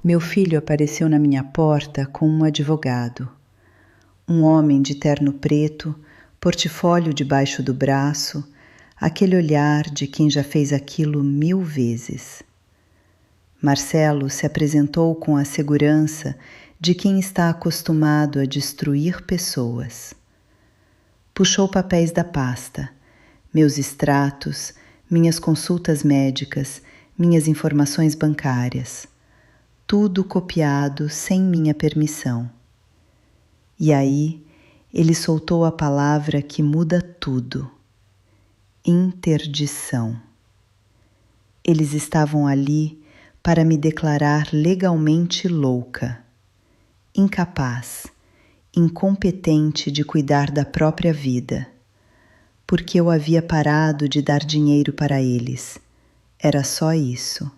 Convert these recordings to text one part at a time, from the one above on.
Meu filho apareceu na minha porta com um advogado. Um homem de terno preto, portfólio debaixo do braço, aquele olhar de quem já fez aquilo 1000 vezes. Marcelo se apresentou com a segurança de quem está acostumado a destruir pessoas. Puxou papéis da pasta, meus extratos, minhas consultas médicas, minhas informações bancárias. Tudo copiado sem minha permissão. E aí, ele soltou a palavra que muda tudo: interdição. Eles estavam ali para me declarar legalmente louca, incapaz, incompetente de cuidar da própria vida, porque eu havia parado de dar dinheiro para eles. Era só isso.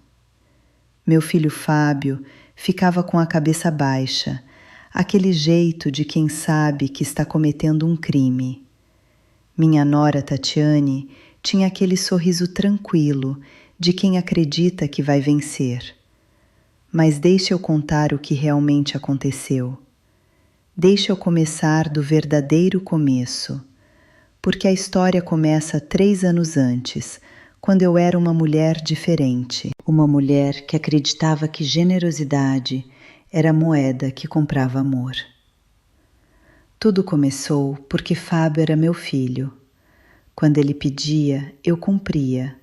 Meu filho Fábio ficava com a cabeça baixa, aquele jeito de quem sabe que está cometendo um crime. Minha nora Tatiane tinha aquele sorriso tranquilo de quem acredita que vai vencer. Mas deixe eu contar o que realmente aconteceu. Deixe eu começar do verdadeiro começo, porque a história começa 3 anos antes, quando eu era uma mulher diferente, uma mulher que acreditava que generosidade era a moeda que comprava amor. Tudo começou porque Fábio era meu filho. Quando ele pedia, eu cumpria.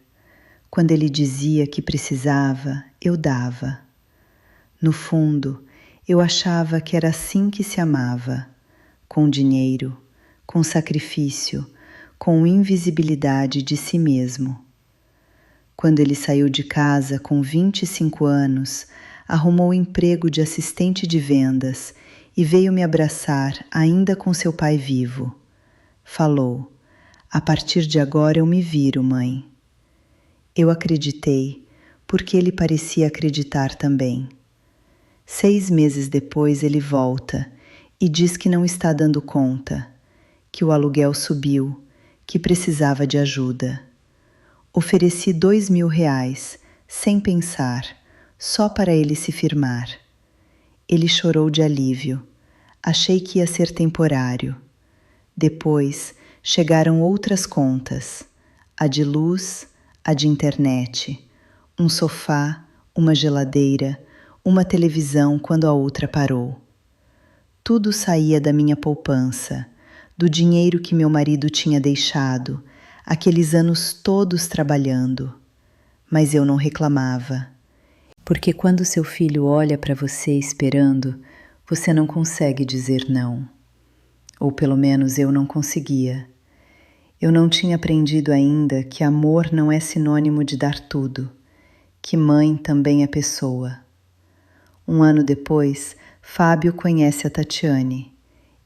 Quando ele dizia que precisava, eu dava. No fundo, eu achava que era assim que se amava, com dinheiro, com sacrifício, com invisibilidade de si mesmo. Quando ele saiu de casa com 25 anos, arrumou emprego de assistente de vendas e veio me abraçar ainda com seu pai vivo. Falou: "A partir de agora eu me viro, mãe." Eu acreditei, porque ele parecia acreditar também. 6 meses depois ele volta e diz que não está dando conta, que o aluguel subiu, que precisava de ajuda. Ofereci R$ 2.000, sem pensar, só para ele se firmar. Ele chorou de alívio. Achei que ia ser temporário. Depois chegaram outras contas, a de luz, a de internet, um sofá, uma geladeira, uma televisão quando a outra parou. Tudo saía da minha poupança, do dinheiro que meu marido tinha deixado, aqueles anos todos trabalhando. Mas eu não reclamava. Porque quando seu filho olha para você esperando, você não consegue dizer não. Ou pelo menos eu não conseguia. Eu não tinha aprendido ainda que amor não é sinônimo de dar tudo, que mãe também é pessoa. 1 ano depois, Fábio conhece a Tatiane.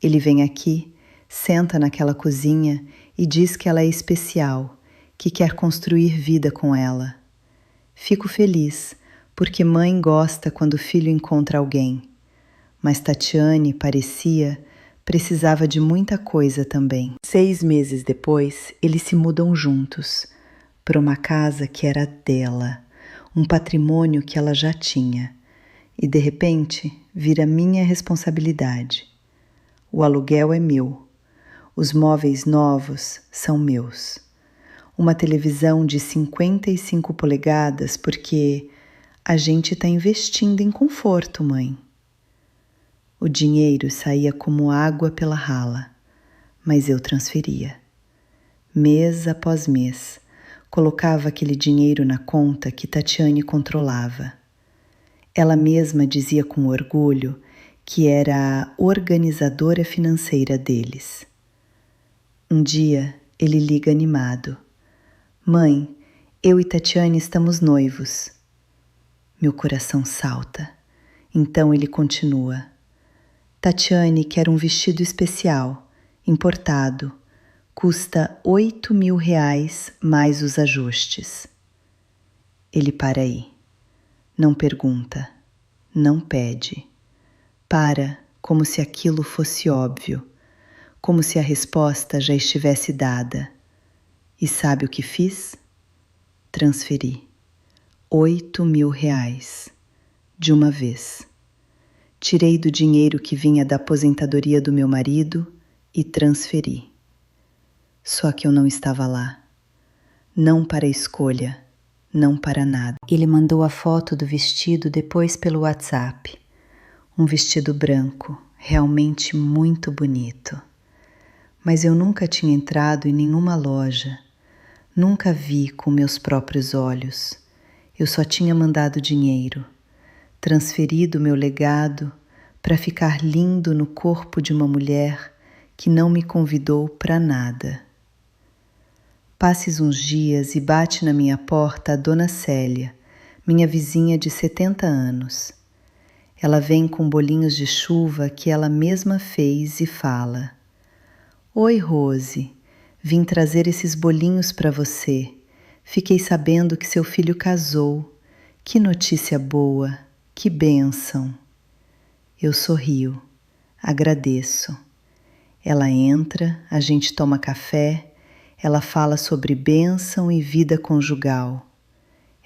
Ele vem aqui, senta naquela cozinha e diz que ela é especial, que quer construir vida com ela. Fico feliz, porque mãe gosta quando o filho encontra alguém. Mas Tatiane precisava de muita coisa também. 6 meses depois, eles se mudam juntos, para uma casa que era dela, um patrimônio que ela já tinha. E de repente, vira minha responsabilidade. O aluguel é meu. Os móveis novos são meus. Uma televisão de 55 polegadas porque a gente está investindo em conforto, mãe. O dinheiro saía como água pela rala, mas eu transferia. Mês após mês, colocava aquele dinheiro na conta que Tatiane controlava. Ela mesma dizia com orgulho que era a organizadora financeira deles. Um dia, ele liga animado. Mãe, eu e Tatiane estamos noivos. Meu coração salta. Então ele continua. Tatiane quer um vestido especial, importado. Custa R$ 8.000 mais os ajustes. Ele para aí. Não pergunta, não pede. Para como se aquilo fosse óbvio, como se a resposta já estivesse dada. E sabe o que fiz? Transferi R$ 8.000. de uma vez. Tirei do dinheiro que vinha da aposentadoria do meu marido e transferi. Só que eu não estava lá. Não para escolha, não para nada. Ele mandou a foto do vestido depois pelo WhatsApp. Um vestido branco, realmente muito bonito. Mas eu nunca tinha entrado em nenhuma loja. Nunca vi com meus próprios olhos. Eu só tinha mandado dinheiro, transferido meu legado para ficar lindo no corpo de uma mulher que não me convidou para nada. Passes uns dias e bate na minha porta a Dona Célia, minha vizinha de 70 anos. Ela vem com bolinhos de chuva que ela mesma fez e fala: "Oi, Rose, vim trazer esses bolinhos para você. Fiquei sabendo que seu filho casou. Que notícia boa, que bênção." Eu sorrio, agradeço. Ela entra, a gente toma café, ela fala sobre bênção e vida conjugal.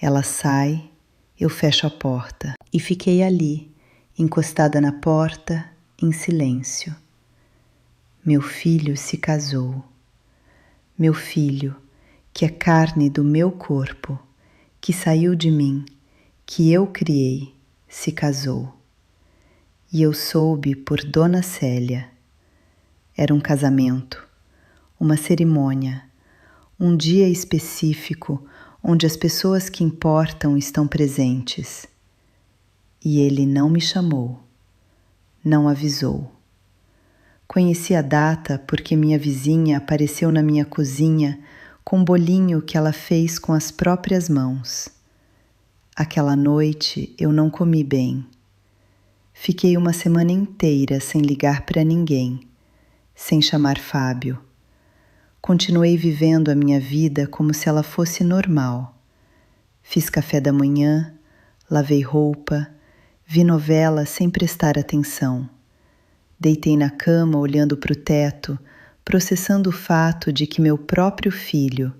Ela sai, eu fecho a porta e fiquei ali, encostada na porta, em silêncio. Meu filho se casou. Meu filho, que é carne do meu corpo, que saiu de mim, que eu criei, se casou. E eu soube por Dona Célia. Era um casamento, uma cerimônia, um dia específico onde as pessoas que importam estão presentes. E ele não me chamou, não avisou. Conheci a data porque minha vizinha apareceu na minha cozinha com um bolinho que ela fez com as próprias mãos. Aquela noite eu não comi bem. Fiquei uma semana inteira sem ligar para ninguém, sem chamar Fábio. Continuei vivendo a minha vida como se ela fosse normal. Fiz café da manhã, lavei roupa, vi novela sem prestar atenção. Deitei na cama olhando para o teto, processando o fato de que meu próprio filho,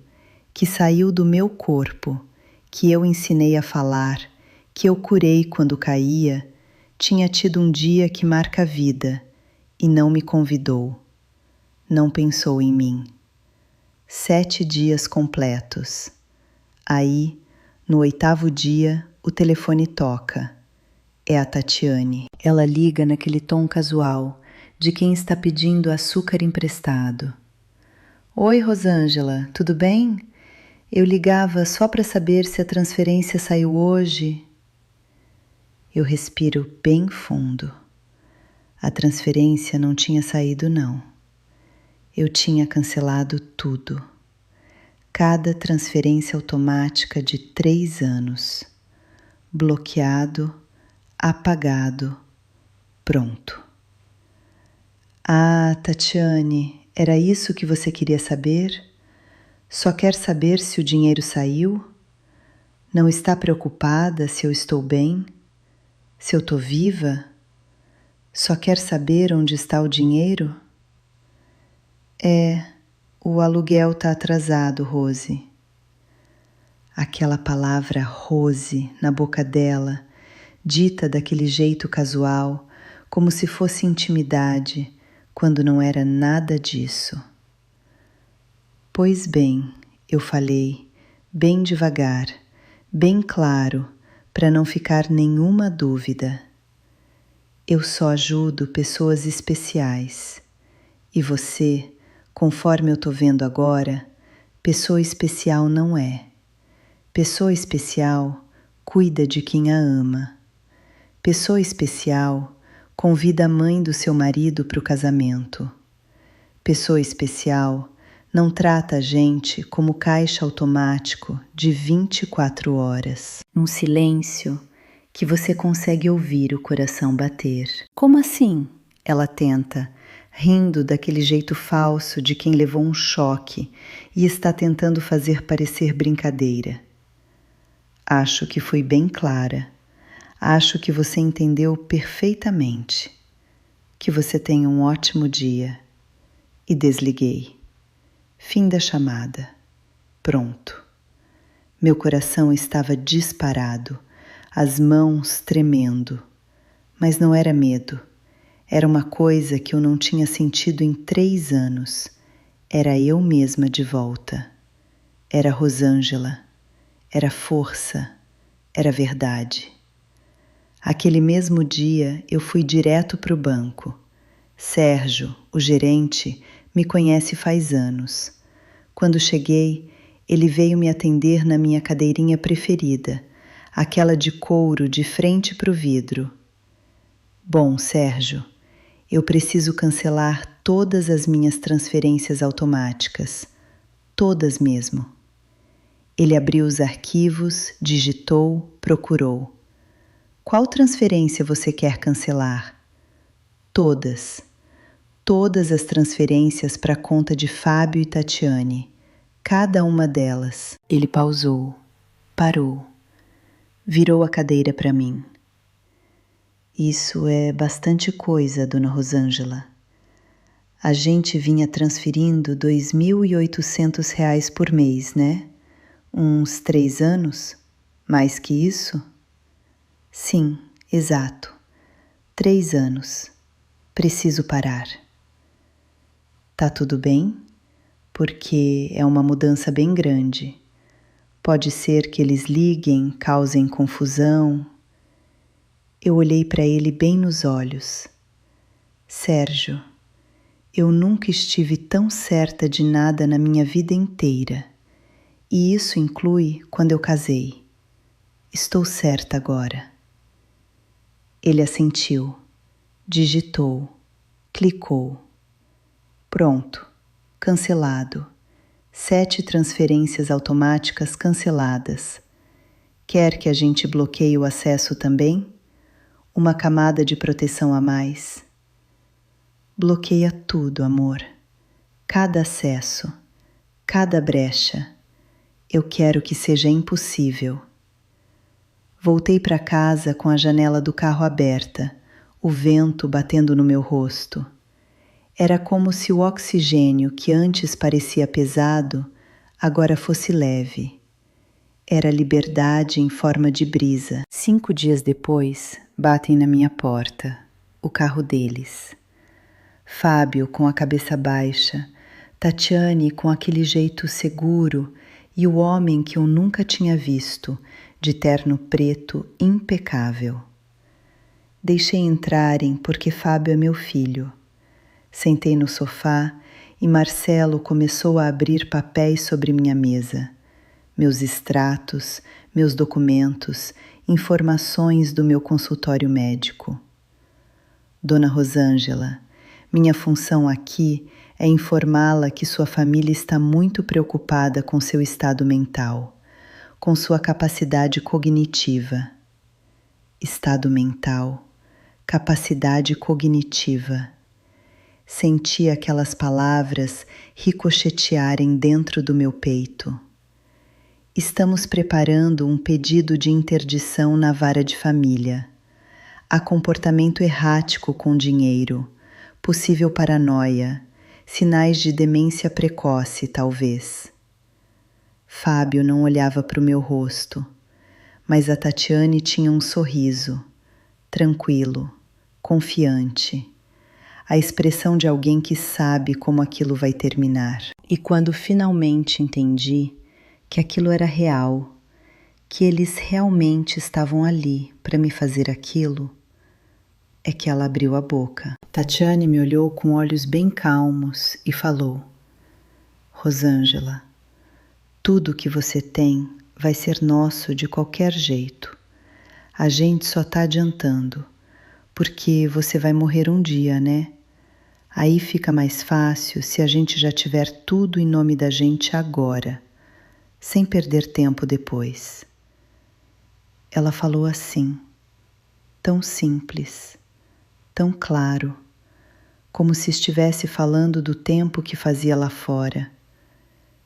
que saiu do meu corpo, que eu ensinei a falar, que eu curei quando caía, tinha tido um dia que marca a vida e não me convidou, não pensou em mim. 7 dias completos. Aí, no 8º dia, o telefone toca. É a Tatiane. Ela liga naquele tom casual de quem está pedindo açúcar emprestado. Oi, Rosângela, tudo bem? Eu ligava só para saber se a transferência saiu hoje. Eu respiro bem fundo. A transferência não tinha saído, não. Eu tinha cancelado tudo. Cada transferência automática de 3 anos. Bloqueado, apagado, pronto. Ah, Tatiane, era isso que você queria saber? Só quer saber se o dinheiro saiu? Não está preocupada se eu estou bem? Se eu estou viva? Só quer saber onde está o dinheiro? O aluguel está atrasado, Rose. Aquela palavra Rose na boca dela, dita daquele jeito casual, como se fosse intimidade, quando não era nada disso. Pois bem, eu falei, bem devagar, bem claro, para não ficar nenhuma dúvida. Eu só ajudo pessoas especiais. E você, conforme eu tô vendo agora, pessoa especial não é. Pessoa especial cuida de quem a ama. Pessoa especial convida a mãe do seu marido para o casamento. Pessoa especial não trata a gente como caixa automático de 24 horas, num silêncio que você consegue ouvir o coração bater. Como assim? Ela tenta, rindo daquele jeito falso de quem levou um choque e está tentando fazer parecer brincadeira. Acho que fui bem clara. Acho que você entendeu perfeitamente. Que você tenha um ótimo dia. E desliguei. Fim da chamada. Pronto. Meu coração estava disparado. as mãos tremendo. Mas não era medo. Era uma coisa que eu não tinha sentido em 3 anos. Era eu mesma de volta. Era Rosângela. Era força. Era verdade. Aquele mesmo dia eu fui direto para o banco. Sérgio, o gerente, me conhece faz anos. Quando cheguei, ele veio me atender na minha cadeirinha preferida, aquela de couro de frente para o vidro. Bom, Sérgio, eu preciso cancelar todas as minhas transferências automáticas, todas mesmo. Ele abriu os arquivos, digitou, procurou. Qual transferência você quer cancelar? Todas. Todas as transferências para a conta de Fábio e Tatiane. Cada uma delas. Ele pausou, parou, virou a cadeira para mim. Isso é bastante coisa, dona Rosângela. A gente vinha transferindo R$ 2.800 por mês, né? Uns 3 anos? Mais que isso? Sim, exato. 3 anos. Preciso parar. Tá tudo bem? Porque é uma mudança bem grande. Pode ser que eles liguem, causem confusão. Eu olhei para ele bem nos olhos. Sérgio, eu nunca estive tão certa de nada na minha vida inteira. E isso inclui quando eu casei. Estou certa agora. Ele assentiu, digitou, clicou. Pronto, cancelado. 7 transferências automáticas canceladas. Quer que a gente bloqueie o acesso também? Uma camada de proteção a mais. Bloqueia tudo, amor. Cada acesso, cada brecha. Eu quero que seja impossível. Voltei para casa com a janela do carro aberta, o vento batendo no meu rosto. Era como se o oxigênio que antes parecia pesado, agora fosse leve. Era liberdade em forma de brisa. 5 dias depois, batem na minha porta, o carro deles. Fábio com a cabeça baixa, Tatiane com aquele jeito seguro e o homem que eu nunca tinha visto, de terno preto impecável. Deixei entrarem porque Fábio é meu filho. Sentei no sofá e Marcelo começou a abrir papéis sobre minha mesa. Meus extratos, meus documentos, informações do meu consultório médico. Dona Rosângela, minha função aqui é informá-la que sua família está muito preocupada com seu estado mental, com sua capacidade cognitiva. Estado mental, capacidade cognitiva. Senti aquelas palavras ricochetearem dentro do meu peito. Estamos preparando um pedido de interdição na vara de família. Há comportamento errático com dinheiro, possível paranoia, sinais de demência precoce, talvez. Fábio não olhava para o meu rosto, mas a Tatiane tinha um sorriso, tranquilo, confiante. A expressão de alguém que sabe como aquilo vai terminar. E quando finalmente entendi que aquilo era real, que eles realmente estavam ali para me fazer aquilo, é que ela abriu a boca. Tatiane me olhou com olhos bem calmos e falou: Rosângela, tudo que você tem vai ser nosso de qualquer jeito. A gente só está adiantando, porque você vai morrer um dia, né? Aí fica mais fácil se a gente já tiver tudo em nome da gente agora, sem perder tempo depois. Ela falou assim, tão simples, tão claro, como se estivesse falando do tempo que fazia lá fora.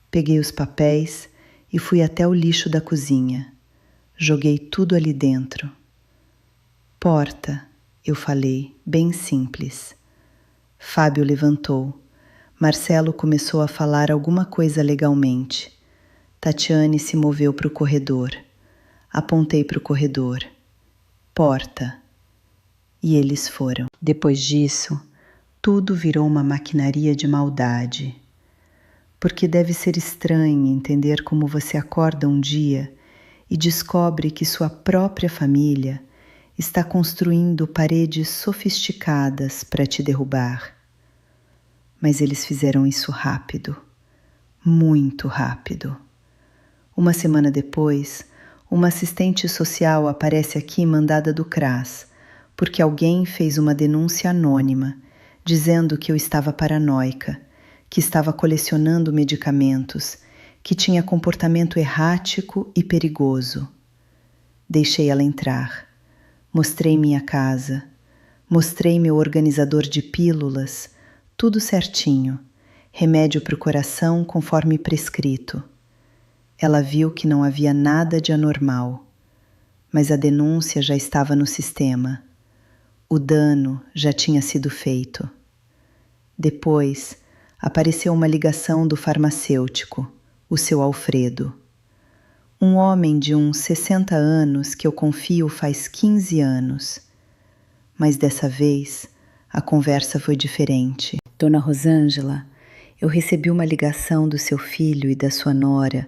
Peguei os papéis e fui até o lixo da cozinha. Joguei tudo ali dentro. Porta, eu falei, bem simples. Fábio levantou. Marcelo começou a falar alguma coisa legalmente. Tatiane se moveu para o corredor. Apontei para o corredor. Porta. E eles foram. Depois disso, tudo virou uma maquinaria de maldade. Porque deve ser estranho entender como você acorda um dia e descobre que sua própria família está construindo paredes sofisticadas para te derrubar. Mas eles fizeram isso rápido, muito rápido. Uma semana depois, uma assistente social aparece aqui mandada do CRAS, porque alguém fez uma denúncia anônima, dizendo que eu estava paranoica, que estava colecionando medicamentos, que tinha comportamento errático e perigoso. Deixei ela entrar. Mostrei minha casa. Mostrei meu organizador de pílulas, tudo certinho, remédio para o coração conforme prescrito. Ela viu que não havia nada de anormal, mas a denúncia já estava no sistema. O dano já tinha sido feito. Depois, apareceu uma ligação do farmacêutico, o seu Alfredo. Um homem de uns 60 anos que eu confio faz 15 anos. Mas dessa vez, a conversa foi diferente. Dona Rosângela, eu recebi uma ligação do seu filho e da sua nora,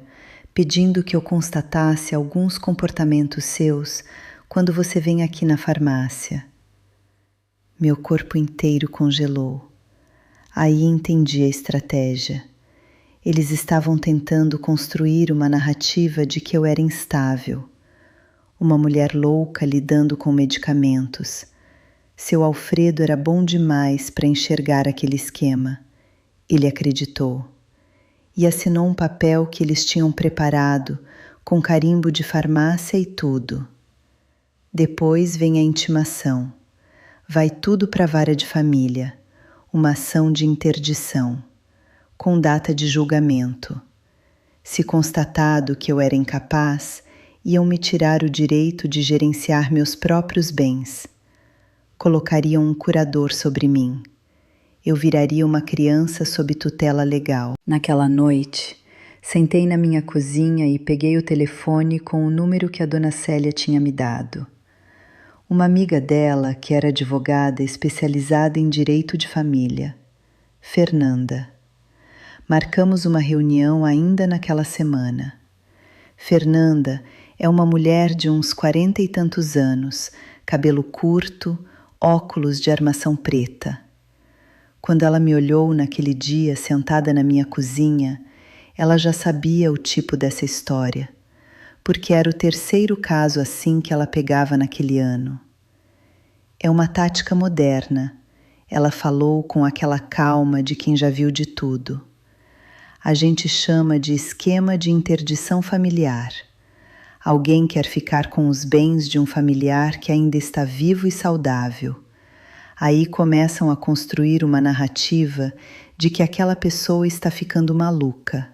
pedindo que eu constatasse alguns comportamentos seus quando você vem aqui na farmácia. Meu corpo inteiro congelou. Aí entendi a estratégia. Eles estavam tentando construir uma narrativa de que eu era instável, uma mulher louca lidando com medicamentos. Seu Alfredo era bom demais para enxergar aquele esquema. Ele acreditou. E assinou um papel que eles tinham preparado, com carimbo de farmácia e tudo. Depois vem a intimação. Vai tudo para a vara de família, uma ação de interdição, com data de julgamento. Se constatado que eu era incapaz, iam me tirar o direito de gerenciar meus próprios bens. Colocariam um curador sobre mim. Eu viraria uma criança sob tutela legal. Naquela noite, sentei na minha cozinha e peguei o telefone com o número que a dona Célia tinha me dado. Uma amiga dela, que era advogada especializada em direito de família, Fernanda. Marcamos uma reunião ainda naquela semana. Fernanda é uma mulher de uns 40 e tantos anos, cabelo curto, óculos de armação preta. Quando ela me olhou naquele dia sentada na minha cozinha, ela já sabia o tipo dessa história, porque era o terceiro caso assim que ela pegava naquele ano. É uma tática moderna, ela falou com aquela calma de quem já viu de tudo. A gente chama de esquema de interdição familiar. Alguém quer ficar com os bens de um familiar que ainda está vivo e saudável. Aí começam a construir uma narrativa de que aquela pessoa está ficando maluca.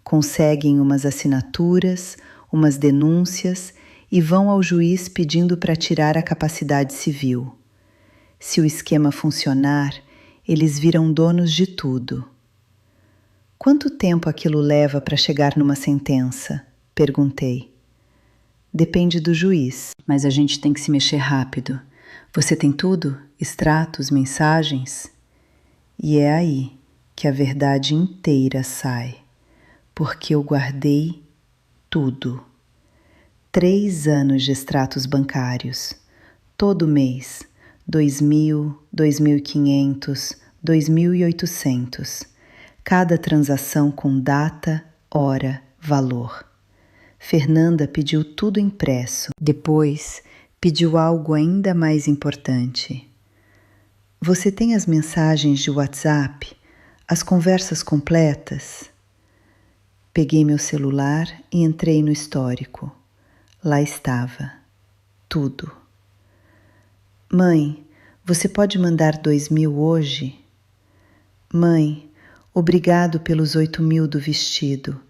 Conseguem umas assinaturas, umas denúncias e vão ao juiz pedindo para tirar a capacidade civil. Se o esquema funcionar, eles viram donos de tudo. Quanto tempo aquilo leva para chegar numa sentença? Perguntei. Depende do juiz, mas a gente tem que se mexer rápido. Você tem tudo? Extratos, mensagens? E é aí que a verdade inteira sai, porque eu guardei tudo. 3 anos de extratos bancários, todo mês, 2.000, 2.500, 2.800, cada transação com data, hora, valor. Fernanda pediu tudo impresso. Depois, pediu algo ainda mais importante. Você tem as mensagens de WhatsApp, as conversas completas? Peguei meu celular e entrei no histórico. Lá estava. Tudo. Mãe, você pode mandar 2.000 hoje? Mãe, obrigado pelos 8.000 do vestido.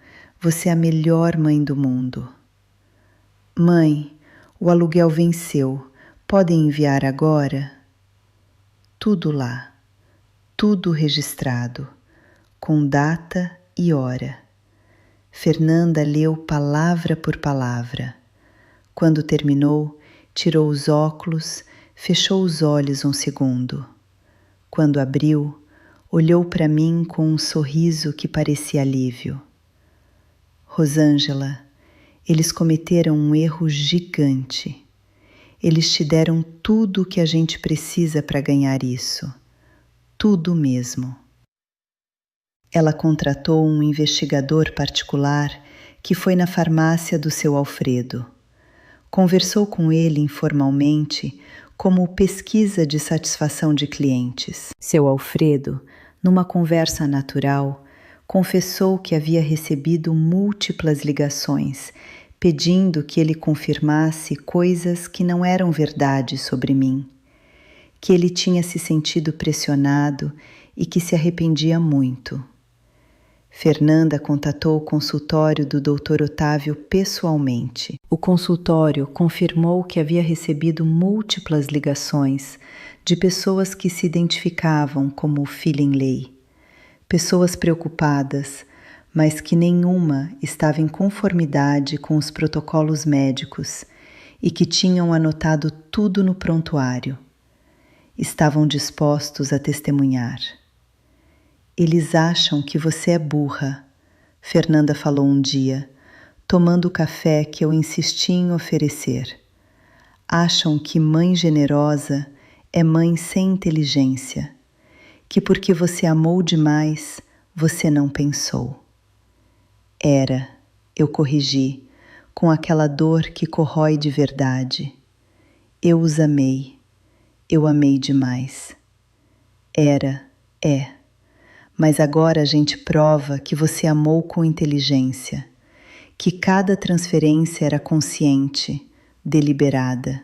Você é a melhor mãe do mundo. Mãe, o aluguel venceu. Podem enviar agora? Tudo lá. Tudo registrado. Com data e hora. Fernanda leu palavra por palavra. Quando terminou, tirou os óculos, fechou os olhos um segundo. Quando abriu, olhou para mim com um sorriso que parecia alívio. Rosângela, eles cometeram um erro gigante. Eles te deram tudo o que a gente precisa para ganhar isso. Tudo mesmo. Ela contratou um investigador particular que foi na farmácia do seu Alfredo. Conversou com ele informalmente como pesquisa de satisfação de clientes. Seu Alfredo, numa conversa natural, confessou que havia recebido múltiplas ligações pedindo que ele confirmasse coisas que não eram verdade sobre mim, que ele tinha se sentido pressionado e que se arrependia muito. Fernanda contatou o consultório do Dr. Otávio pessoalmente. O consultório confirmou que havia recebido múltiplas ligações de pessoas que se identificavam como Feeling Lei, pessoas preocupadas, mas que nenhuma estava em conformidade com os protocolos médicos e que tinham anotado tudo no prontuário. Estavam dispostos a testemunhar. Eles acham que você é burra, Fernanda falou um dia, tomando o café que eu insisti em oferecer. Acham que mãe generosa é mãe sem inteligência, que porque você amou demais, você não pensou. Eu corrigi, com aquela dor que corrói de verdade. Eu os amei, eu amei demais. Mas agora a gente prova que você amou com inteligência, que cada transferência era consciente, deliberada,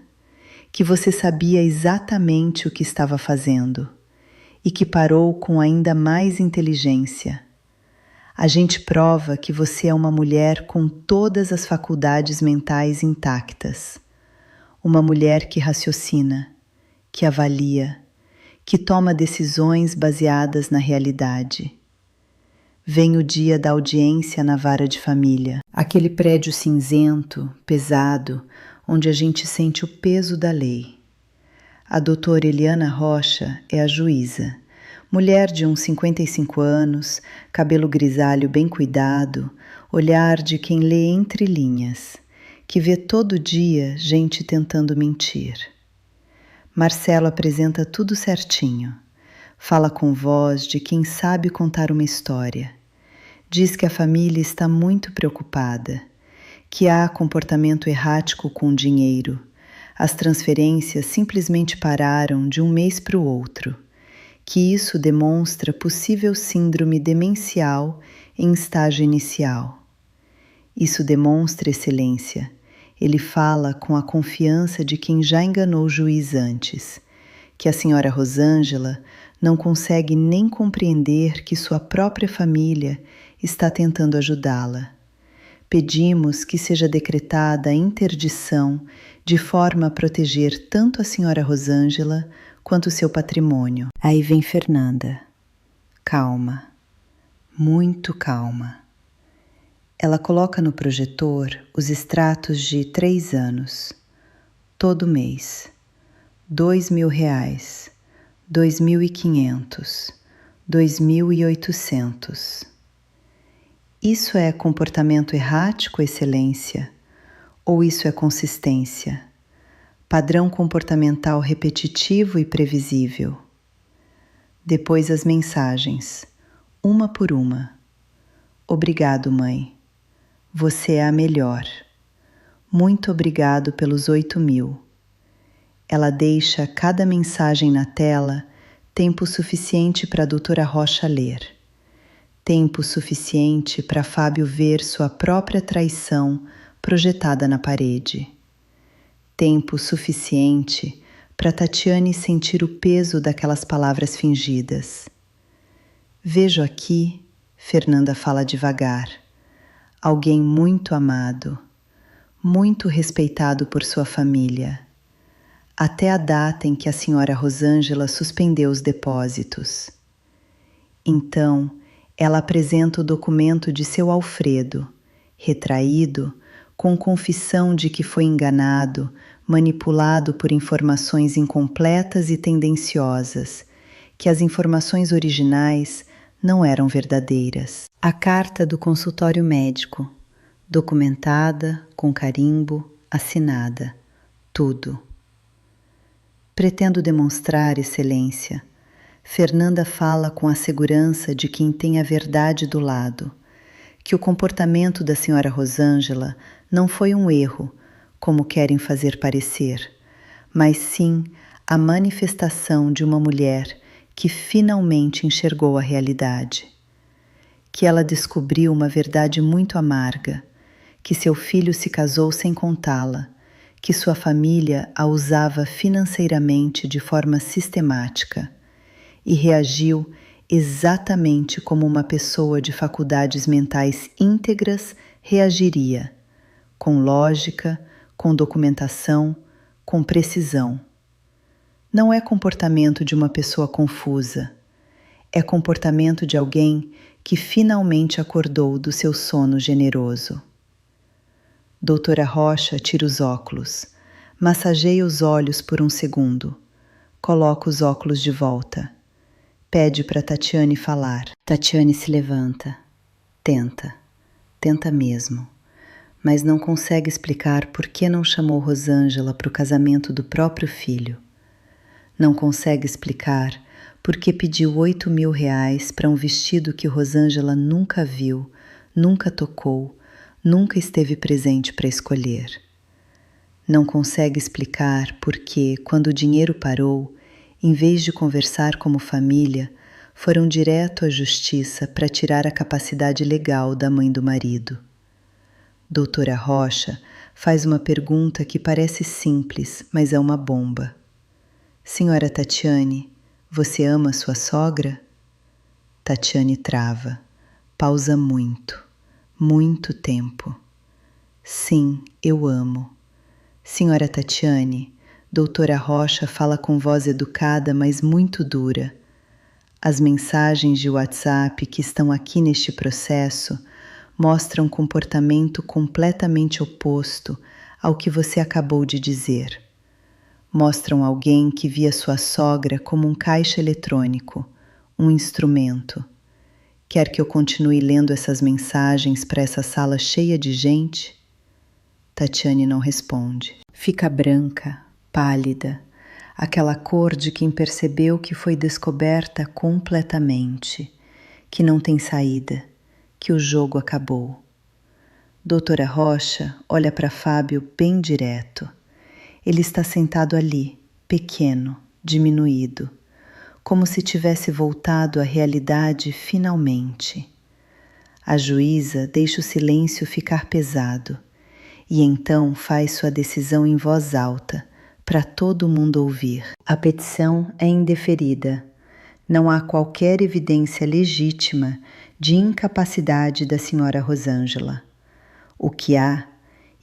que você sabia exatamente o que estava fazendo e que parou com ainda mais inteligência. A gente prova que você é uma mulher com todas as faculdades mentais intactas, uma mulher que raciocina, que avalia, que toma decisões baseadas na realidade. Vem o dia da audiência na vara de família, aquele prédio cinzento, pesado, onde a gente sente o peso da lei. A doutora Eliana Rocha é a juíza, mulher de uns 55 anos, cabelo grisalho bem cuidado, olhar de quem lê entre linhas, que vê todo dia gente tentando mentir. Marcelo apresenta tudo certinho, fala com voz de quem sabe contar uma história. Diz que a família está muito preocupada, que há comportamento errático com o dinheiro. As transferências simplesmente pararam de um mês para o outro, que isso demonstra possível síndrome demencial em estágio inicial. Isso demonstra excelência. Ele fala com a confiança de quem já enganou o juiz antes, que a senhora Rosângela não consegue nem compreender que sua própria família está tentando ajudá-la. Pedimos que seja decretada a interdição de forma a proteger tanto a senhora Rosângela quanto seu patrimônio. Aí vem Fernanda. Calma, muito calma. Ela coloca no projetor os extratos de 3 anos, todo mês, R$2.000, 2.500, 2.800. Isso é comportamento errático, excelência? Ou isso é consistência? Padrão comportamental repetitivo e previsível? Depois as mensagens, uma por uma. Obrigado, mãe. Você é a melhor. Muito obrigado pelos 8.000. Ela deixa cada mensagem na tela tempo suficiente para a doutora Rocha ler. Tempo suficiente para Fábio ver sua própria traição projetada na parede. Tempo suficiente para Tatiane sentir o peso daquelas palavras fingidas. Vejo aqui, Fernanda fala devagar, alguém muito amado, muito respeitado por sua família, até a data em que a senhora Rosângela suspendeu os depósitos. Então, ela apresenta o documento de seu Alfredo, retraído, com confissão de que foi enganado, manipulado por informações incompletas e tendenciosas, que as informações originais não eram verdadeiras. A carta do consultório médico, documentada, com carimbo, assinada, tudo. Pretendo demonstrar, Excelência. Fernanda fala com a segurança de quem tem a verdade do lado, que o comportamento da senhora Rosângela não foi um erro, como querem fazer parecer, mas sim a manifestação de uma mulher que finalmente enxergou a realidade. Que ela descobriu uma verdade muito amarga, que seu filho se casou sem contá-la, que sua família a usava financeiramente de forma sistemática e reagiu exatamente como uma pessoa de faculdades mentais íntegras reagiria, com lógica, com documentação, com precisão. Não é comportamento de uma pessoa confusa, é comportamento de alguém que finalmente acordou do seu sono generoso. Doutora Rocha tira os óculos, massageia os olhos por um segundo, coloca os óculos de volta, pede para Tatiane falar. Tatiane se levanta, tenta mesmo, mas não consegue explicar por que não chamou Rosângela para o casamento do próprio filho. Não consegue explicar por que pediu 8.000 reais para um vestido que Rosângela nunca viu, nunca tocou, nunca esteve presente para escolher. Não consegue explicar por que, quando o dinheiro parou, em vez de conversar como família, foram direto à justiça para tirar a capacidade legal da mãe do marido. Doutora Rocha faz uma pergunta que parece simples, mas é uma bomba. Senhora Tatiane, você ama sua sogra? Tatiane trava, pausa muito tempo. Sim, eu amo. Senhora Tatiane, doutora Rocha fala com voz educada, mas muito dura. As mensagens de WhatsApp que estão aqui neste processo mostram um comportamento completamente oposto ao que você acabou de dizer. Mostram alguém que via sua sogra como um caixa eletrônico, um instrumento. Quer que eu continue lendo essas mensagens para essa sala cheia de gente? Tatiane não responde. Fica branca, pálida, aquela cor de quem percebeu que foi descoberta completamente, que não tem saída, que o jogo acabou. Doutora Rocha olha para Fábio bem direto. Ele está sentado ali, pequeno, diminuído, como se tivesse voltado à realidade finalmente. A juíza deixa o silêncio ficar pesado e então faz sua decisão em voz alta, para todo mundo ouvir. A petição é indeferida. Não há qualquer evidência legítima de incapacidade da senhora Rosângela. O que há,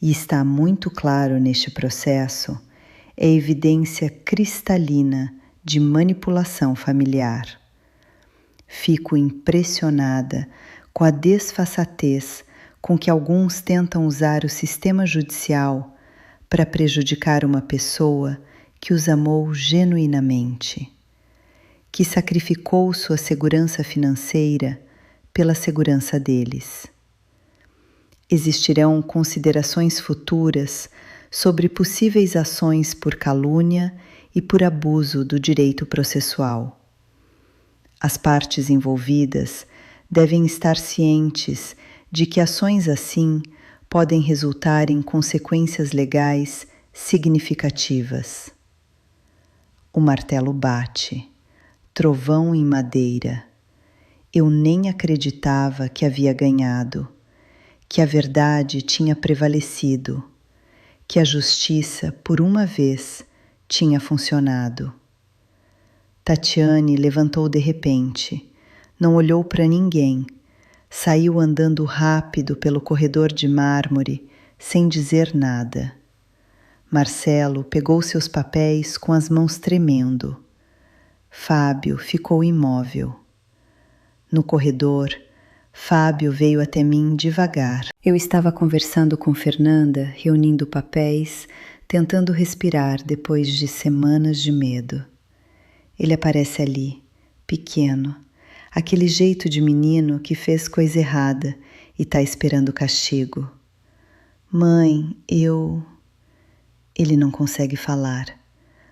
e está muito claro neste processo, é evidência cristalina de manipulação familiar. Fico impressionada com a desfaçatez com que alguns tentam usar o sistema judicial para prejudicar uma pessoa que os amou genuinamente, que sacrificou sua segurança financeira pela segurança deles. Existirão considerações futuras sobre possíveis ações por calúnia e por abuso do direito processual. As partes envolvidas devem estar cientes de que ações assim podem resultar em consequências legais significativas. O martelo bate, trovão em madeira. Eu nem acreditava que havia ganhado, que a verdade tinha prevalecido, que a justiça, por uma vez, tinha funcionado. Tatiane levantou de repente, não olhou para ninguém, saiu andando rápido pelo corredor de mármore, sem dizer nada. Marcelo pegou seus papéis com as mãos tremendo. Fábio ficou imóvel. No corredor, Fábio veio até mim devagar. Eu estava conversando com Fernanda, reunindo papéis, tentando respirar depois de semanas de medo. Ele aparece ali, pequeno, aquele jeito de menino que fez coisa errada e tá esperando o castigo. Mãe, eu... Ele não consegue falar.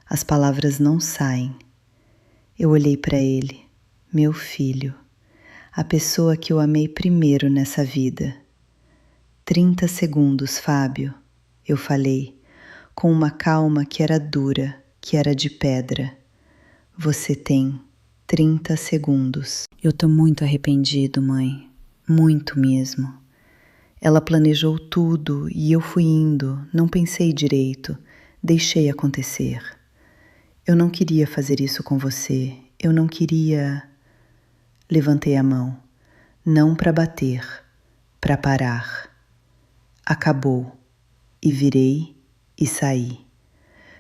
As palavras não saem. Eu olhei para ele, meu filho, a pessoa que eu amei primeiro nessa vida. 30 segundos, Fábio, eu falei, com uma calma que era dura, que era de pedra. Você tem 30 segundos. Eu tô muito arrependido, mãe, muito mesmo. Ela planejou tudo e eu fui indo, não pensei direito, deixei acontecer. Eu não queria fazer isso com você, eu não queria... Levantei a mão, não para bater, para parar. Acabou, e virei e saí.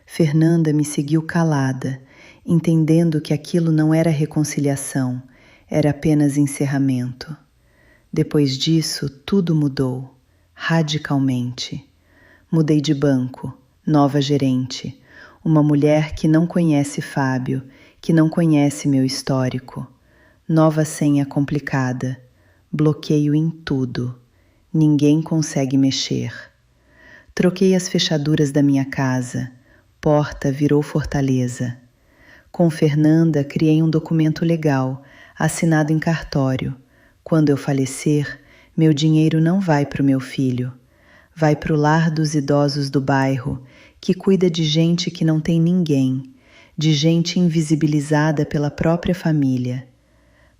Fernanda me seguiu calada, entendendo que aquilo não era reconciliação, era apenas encerramento. Depois disso, tudo mudou, radicalmente. Mudei de banco, nova gerente, uma mulher que não conhece Fábio, que não conhece meu histórico. Nova senha complicada, bloqueio em tudo, ninguém consegue mexer. Troquei as fechaduras da minha casa, porta virou fortaleza. Com Fernanda criei um documento legal, assinado em cartório. Quando eu falecer, meu dinheiro não vai para o meu filho, vai para o lar dos idosos do bairro, que cuida de gente que não tem ninguém, de gente invisibilizada pela própria família.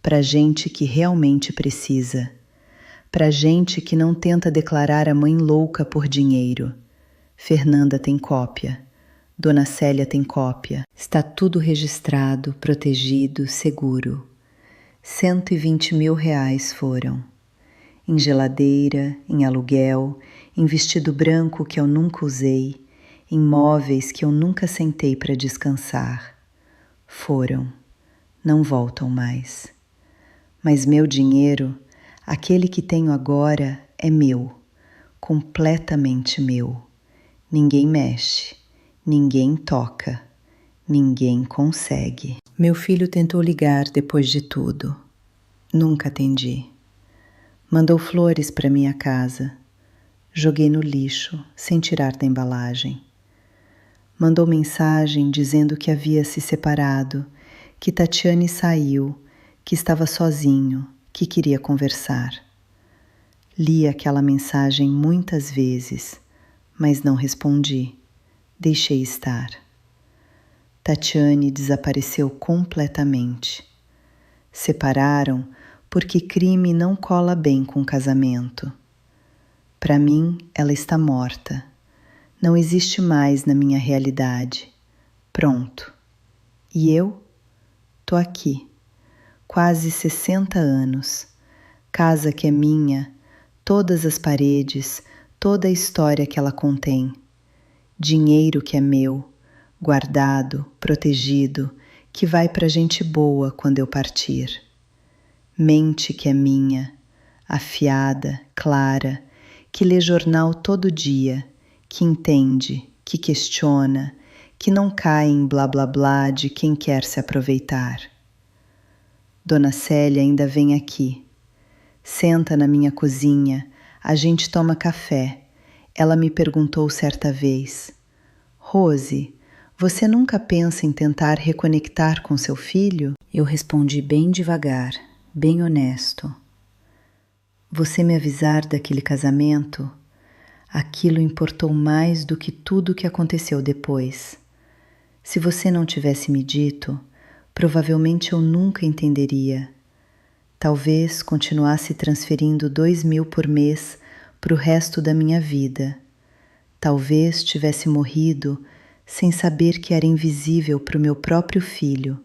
Para gente que realmente precisa, para gente que não tenta declarar a mãe louca por dinheiro. Fernanda tem cópia, Dona Célia tem cópia, está tudo registrado, protegido, seguro. 120 mil reais foram, em geladeira, em aluguel, em vestido branco que eu nunca usei, em móveis que eu nunca sentei para descansar. Foram, não voltam mais. Mas meu dinheiro, aquele que tenho agora, é meu, completamente meu. Ninguém mexe, ninguém toca, ninguém consegue. Meu filho tentou ligar depois de tudo. Nunca atendi. Mandou flores para minha casa. Joguei no lixo, sem tirar da embalagem. Mandou mensagem dizendo que havia se separado, que Tatiane saiu, que estava sozinho, que queria conversar. Li aquela mensagem muitas vezes, mas não respondi. Deixei estar. Tatiane desapareceu completamente. Separaram porque crime não cola bem com casamento. Para mim, ela está morta. Não existe mais na minha realidade. Pronto. E eu? Tô aqui. Quase 60 anos, casa que é minha, todas as paredes, toda a história que ela contém, dinheiro que é meu, guardado, protegido, que vai pra gente boa quando eu partir, mente que é minha, afiada, clara, que lê jornal todo dia, que entende, que questiona, que não cai em blá blá blá de quem quer se aproveitar. Dona Célia ainda vem aqui. Senta na minha cozinha, a gente toma café. Ela me perguntou certa vez: Rose, você nunca pensa em tentar reconectar com seu filho? Eu respondi bem devagar, bem honesto. Você me avisar daquele casamento, aquilo importou mais do que tudo o que aconteceu depois. Se você não tivesse me dito, provavelmente eu nunca entenderia. Talvez continuasse transferindo 2.000 por mês para o resto da minha vida. Talvez tivesse morrido sem saber que era invisível para o meu próprio filho,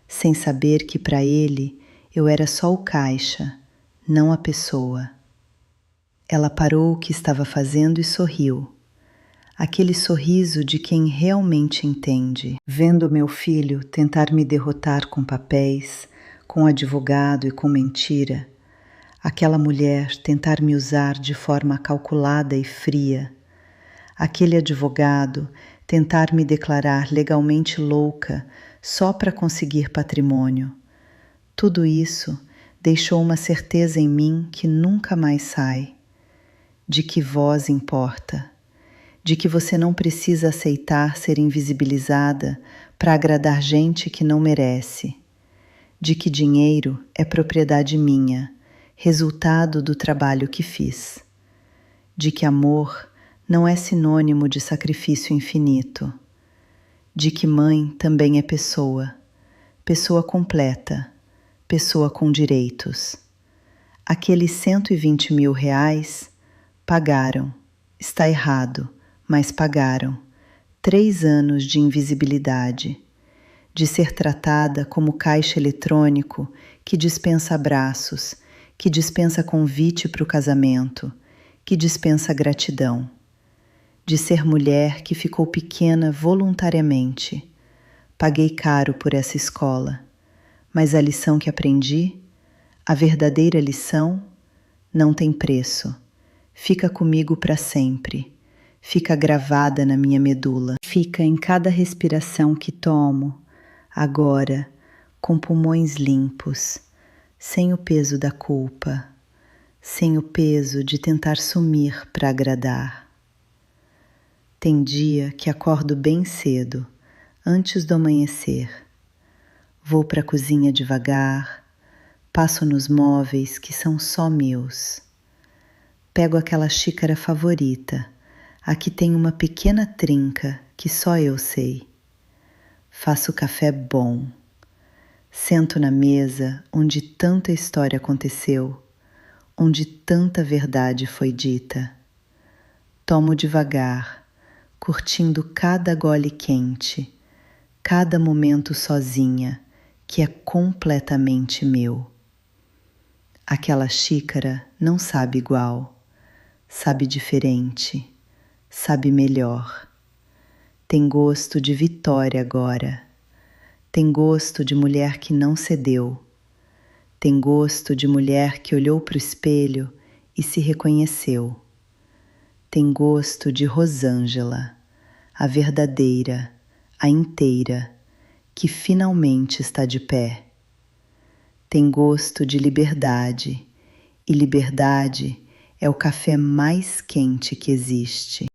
sem saber que para ele eu era só o caixa, não a pessoa. Ela parou o que estava fazendo e sorriu. Aquele sorriso de quem realmente entende. Vendo meu filho tentar me derrotar com papéis, com advogado e com mentira, Aquela mulher tentar me usar de forma calculada e fria. Aquele advogado tentar me declarar legalmente louca só para conseguir patrimônio. Tudo isso deixou uma certeza em mim que nunca mais sai. De que voz importa. De que você não precisa aceitar ser invisibilizada para agradar gente que não merece. De que dinheiro é propriedade minha, resultado do trabalho que fiz. De que amor não é sinônimo de sacrifício infinito. De que mãe também é pessoa, pessoa completa, pessoa com direitos. Aqueles 120 mil reais pagaram, está errado, mas pagaram. 3 anos de invisibilidade, de ser tratada como caixa eletrônico que dispensa abraços, que dispensa convite para o casamento, que dispensa gratidão. De ser mulher que ficou pequena voluntariamente. Paguei caro por essa escola, mas a lição que aprendi, a verdadeira lição, não tem preço. Fica comigo para sempre, fica gravada na minha medula. Fica em cada respiração que tomo, agora, com pulmões limpos, sem o peso da culpa, sem o peso de tentar sumir para agradar. Tem dia que acordo bem cedo, antes do amanhecer. Vou para a cozinha devagar, passo nos móveis que são só meus. Pego aquela xícara favorita, a que tem uma pequena trinca que só eu sei. Faço café bom. Sento na mesa onde tanta história aconteceu, onde tanta verdade foi dita. Tomo devagar, curtindo cada gole quente, cada momento sozinha, que é completamente meu. Aquela xícara não sabe igual, sabe diferente, sabe melhor. Tem gosto de vitória agora, tem gosto de mulher que não cedeu, tem gosto de mulher que olhou para o espelho e se reconheceu. Tem gosto de Rosângela, a verdadeira, a inteira, que finalmente está de pé. Tem gosto de liberdade, e liberdade é o café mais quente que existe.